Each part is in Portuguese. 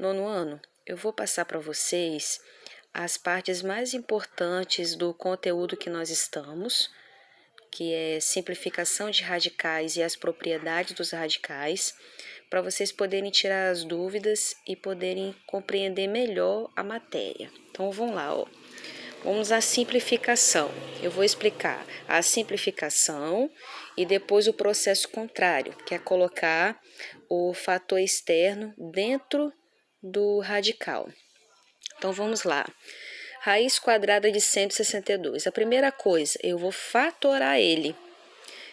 nono ano, eu vou passar para vocês as partes mais importantes do conteúdo que nós estamos, que é simplificação de radicais e as propriedades dos radicais, para vocês poderem tirar as dúvidas e poderem compreender melhor a matéria. Então, vamos lá, ó. Vamos à simplificação. Eu vou explicar a simplificação e depois o processo contrário, que é colocar o fator externo dentro do radical. Então, vamos lá. Raiz quadrada de 162. A primeira coisa, eu vou fatorar ele.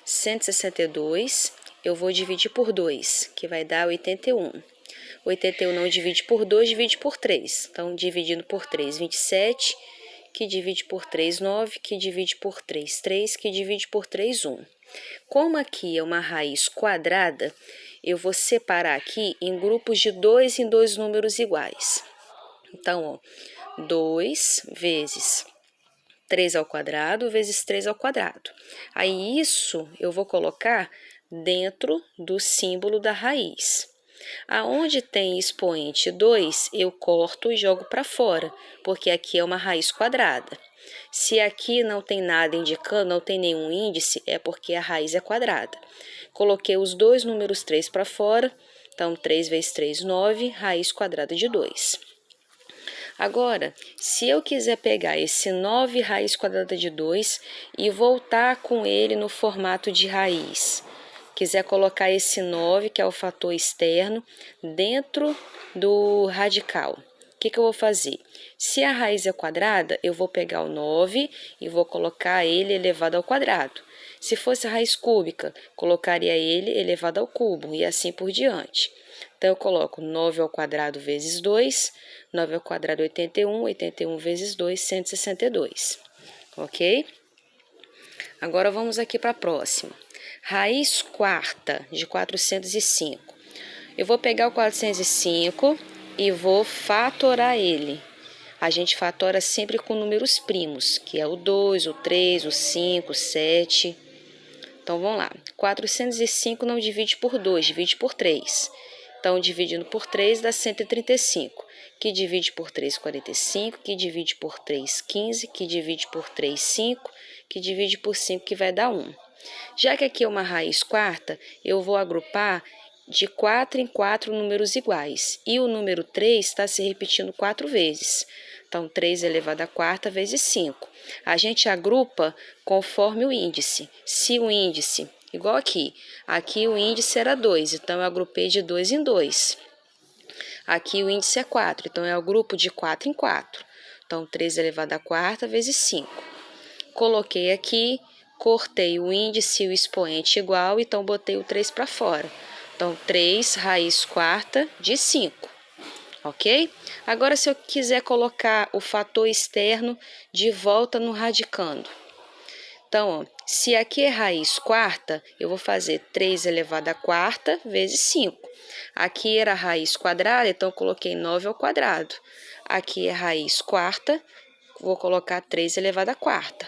162, eu vou dividir por 2, que vai dar 81. 81 não divide por 2, divide por 3. Então, dividindo por 3, 27, que divide por 3, 9, que divide por 3, 3, que divide por 3, 1. Como aqui é uma raiz quadrada, eu vou separar aqui em grupos de 2 em 2 números iguais. Então, ó, 2 vezes 3 ao quadrado vezes 3 ao quadrado. Aí, isso eu vou colocar dentro do símbolo da raiz. Aonde tem expoente 2, eu corto e jogo para fora, porque aqui é uma raiz quadrada. Se aqui não tem nada indicando, não tem nenhum índice, é porque a raiz é quadrada. Coloquei os dois números 3 para fora, então 3 vezes 3, 9, raiz quadrada de 2. Agora, se eu quiser pegar esse 9 raiz quadrada de 2 e voltar com ele no formato de raiz, quiser colocar esse 9, que é o fator externo, dentro do radical, o que eu vou fazer? Se a raiz é quadrada, eu vou pegar o 9 e vou colocar ele elevado ao quadrado. Se fosse a raiz cúbica, colocaria ele elevado ao cubo e assim por diante. Então, eu coloco 9 ao quadrado vezes 2, 9 ao quadrado 81, 81 vezes 2, 162, ok? Agora, vamos aqui para a próxima. Raiz quarta de 405. Eu vou pegar o 405 e vou fatorar ele. A gente fatora sempre com números primos, que é o 2, o 3, o 5, o 7. Então, vamos lá. 405 não divide por 2, divide por 3. Então, dividindo por 3 dá 135. Que divide por 3, 45. Que divide por 3, 15. Que divide por 3, 5. Que divide por 5, que vai dar 1. Já que aqui é uma raiz quarta, eu vou agrupar de 4 em 4 números iguais. E o número 3 está se repetindo 4 vezes. Então, 3 elevado à quarta vezes 5. A gente agrupa conforme o índice. Se o índice, igual aqui o índice era 2, então eu agrupei de 2 em 2. Aqui o índice é 4, então eu agrupo de 4 em 4. Então, 3 elevado à quarta vezes 5. Coloquei aqui, cortei o índice e o expoente igual, então botei o 3 para fora. Então, 3 raiz quarta de 5. Ok? Agora, se eu quiser colocar o fator externo de volta no radicando. Então, ó, se aqui é raiz quarta, eu vou fazer 3 elevado à quarta vezes 5. Aqui era raiz quadrada, então eu coloquei 9 ao quadrado. Aqui é raiz quarta, vou colocar 3 elevado à quarta.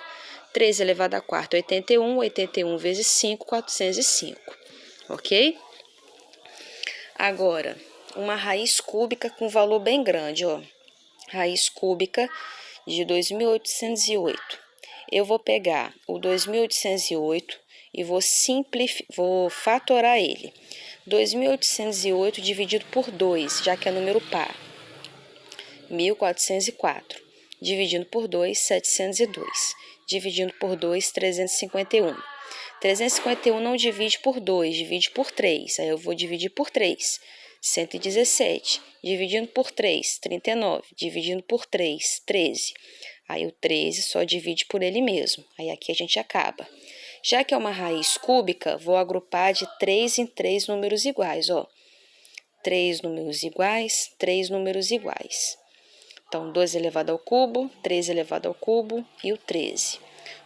3 elevado à quarta, 81. 81 vezes 5, 405. Ok? Agora, uma raiz cúbica com valor bem grande, ó. Raiz cúbica de 2.808. Eu vou pegar o 2.808 e vou fatorar ele. 2.808 dividido por 2, já que é número par. 1.404. Dividindo por 2, 702. Dividindo por 2, 351. 351 não divide por 2, divide por 3. Aí eu vou dividir por 3. 117. Dividindo por 3, 39. Dividindo por 3, 13. Aí o 13 só divide por ele mesmo. Aí aqui a gente acaba. Já que é uma raiz cúbica, vou agrupar de 3 em 3 números iguais, ó. 3 números iguais, 3 números iguais. Então, 2 elevado ao cubo, 3 elevado ao cubo e o 13.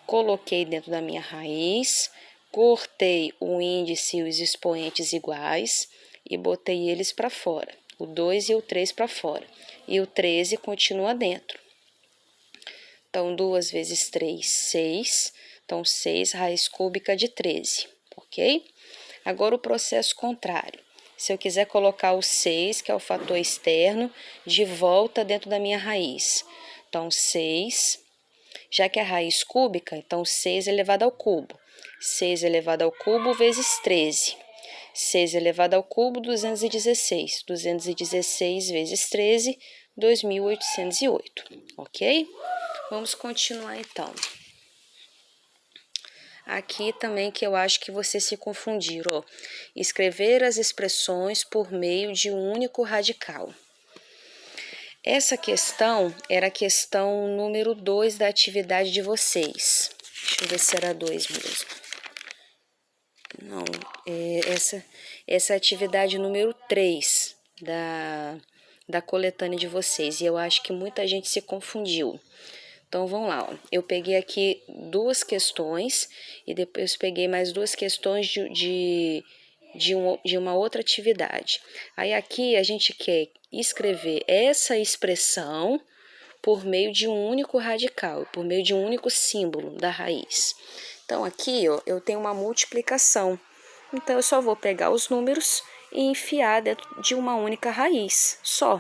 Coloquei dentro da minha raiz, cortei o índice e os expoentes iguais e botei eles para fora. O 2 e o 3 para fora. E o 13 continua dentro. Então, 2 vezes 3, 6. Então, 6 raiz cúbica de 13, ok? Agora, o processo contrário. se eu quiser colocar o 6, que é o fator externo, de volta dentro da minha raiz. Então, 6, já que é raiz cúbica, então 6 elevado ao cubo. 6 elevado ao cubo vezes 13. 6 elevado ao cubo, 216. 216 vezes 13, 2.808, ok? Vamos continuar então. Aqui também que eu acho que vocês se confundiram, ó. Escrever as expressões por meio de um único radical. Essa questão era a questão número 2 da atividade de vocês. Deixa eu ver se era 2 mesmo. Não, essa é a atividade número 3 da coletânea de vocês. E eu acho que muita gente se confundiu. Então, vamos lá, ó. Eu peguei aqui 2 questões e depois peguei mais 2 questões de uma outra atividade. Aí, aqui, a gente quer escrever essa expressão por meio de um único radical, por meio de um único símbolo da raiz. Então, aqui, ó, eu tenho uma multiplicação. Então, eu só vou pegar os números e enfiar dentro de uma única raiz, só.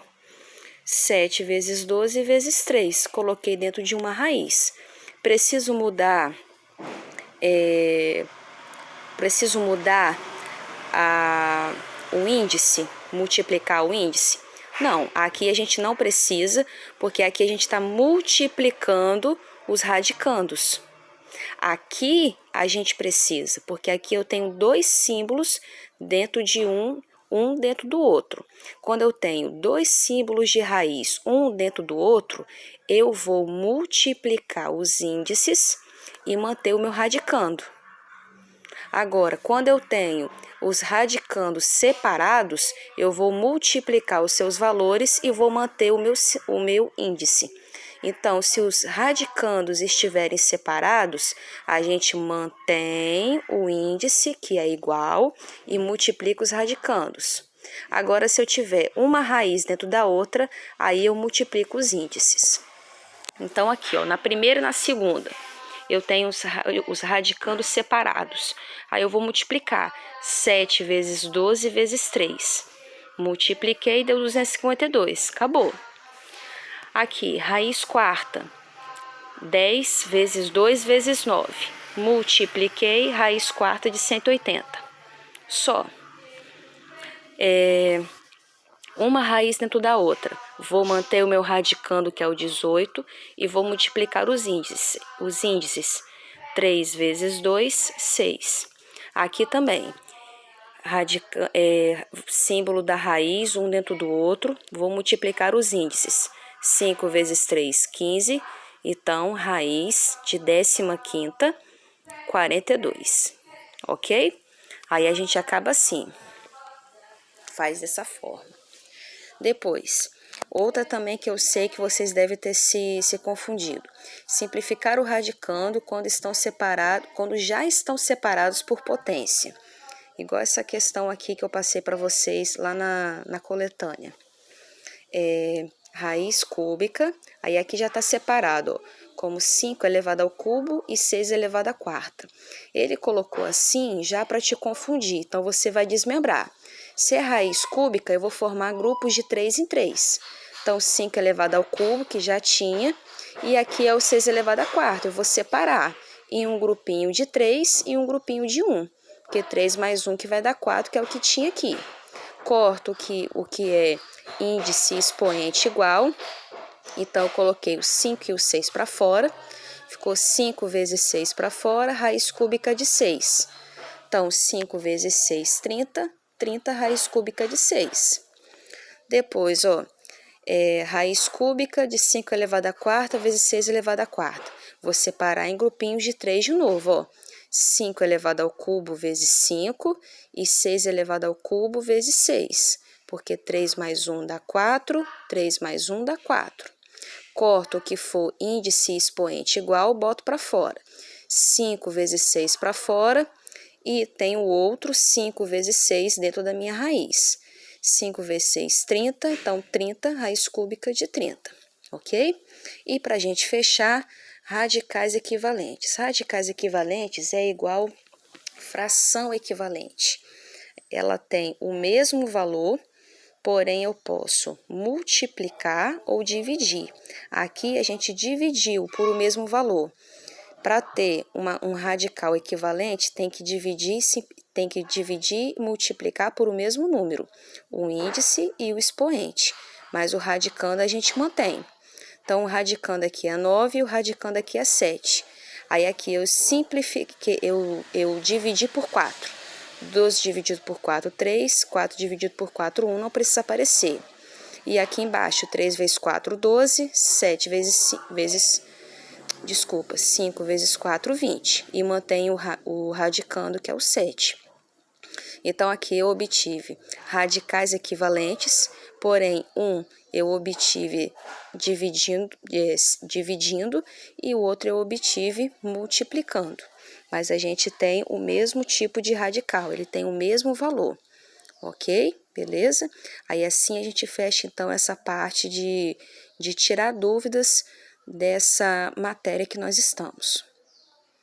7 vezes 12 vezes 3. Coloquei dentro de uma raiz. Preciso mudar o índice, multiplicar o índice? Não, aqui a gente não precisa, porque aqui a gente está multiplicando os radicandos. Aqui a gente precisa, porque aqui eu tenho 2 símbolos dentro de um dentro do outro. Quando eu tenho 2 símbolos de raiz, um dentro do outro, eu vou multiplicar os índices e manter o meu radicando. Agora, quando eu tenho os radicandos separados, eu vou multiplicar os seus valores e vou manter o meu índice. Então, se os radicandos estiverem separados, a gente mantém o índice, que é igual, e multiplica os radicandos. Agora, se eu tiver uma raiz dentro da outra, aí eu multiplico os índices. Então, aqui, ó, na primeira e na segunda, eu tenho os radicandos separados. Aí eu vou multiplicar 7 vezes 12 vezes 3. Multipliquei, deu 252. Acabou. Aqui, raiz quarta, 10 vezes 2 vezes 9. Multipliquei, raiz quarta de 180. Só. Uma raiz dentro da outra. Vou manter o meu radicando, que é o 18, e vou multiplicar os índices. 3 vezes 2, 6. Aqui também. Símbolo da raiz, um dentro do outro. Vou multiplicar os índices. 5 vezes 3, 15. Então, raiz de 15ª, 42. Ok? Aí a gente acaba assim. Faz dessa forma. Depois, outra também que eu sei que vocês devem ter se confundido. Simplificar o radicando quando já estão separados por potência. Igual essa questão aqui que eu passei para vocês lá na coletânea. Raiz cúbica, aí aqui já está separado, ó, como 5 elevado ao cubo e 6 elevado à quarta. Ele colocou assim já para te confundir, então você vai desmembrar. Se é raiz cúbica, eu vou formar grupos de 3 em 3. Então, 5 elevado ao cubo, que já tinha, e aqui é o 6 elevado à quarta. Eu vou separar em um grupinho de 3 e um grupinho de 1, porque 3 mais 1 que vai dar 4, que é o que tinha aqui. Corto o que é índice expoente igual, então eu coloquei o 5 e o 6 para fora, ficou 5 vezes 6 para fora, raiz cúbica de 6. Então, 5 vezes 6, 30, 30 raiz cúbica de 6. Depois, ó, raiz cúbica de 5 elevado à quarta vezes 6 elevado à quarta. Vou separar em grupinhos de 3 de novo, ó. 5 elevado ao cubo vezes 5 e 6 elevado ao cubo vezes 6, porque 3 mais 1 dá 4, 3 mais 1 dá 4. Corto o que for índice expoente igual, boto para fora. 5 vezes 6 para fora e tenho o outro 5 vezes 6 dentro da minha raiz. 5 vezes 6, 30, então 30 raiz cúbica de 30, ok? E para a gente fechar, radicais equivalentes. Radicais equivalentes é igual fração equivalente. ela tem o mesmo valor, porém eu posso multiplicar ou dividir. Aqui a gente dividiu por o mesmo valor. Para ter um radical equivalente, tem que dividir e multiplicar por o mesmo número, o índice e o expoente, mas o radicando a gente mantém. Então, o radicando aqui é 9 e o radicando aqui é 7. Aí aqui eu simplifiquei, eu dividi por 4. 12 dividido por 4, 3. 4 dividido por 4, 1, não precisa aparecer. E aqui embaixo, 3 vezes 4, 12. 5 vezes 4, 20. E mantém o radicando, que é o 7. Então, aqui eu obtive radicais equivalentes, porém, um eu obtive dividindo e o outro eu obtive multiplicando. Mas a gente tem o mesmo tipo de radical, ele tem o mesmo valor, ok? Beleza? Aí, assim, a gente fecha, então, essa parte de tirar dúvidas dessa matéria que nós estamos.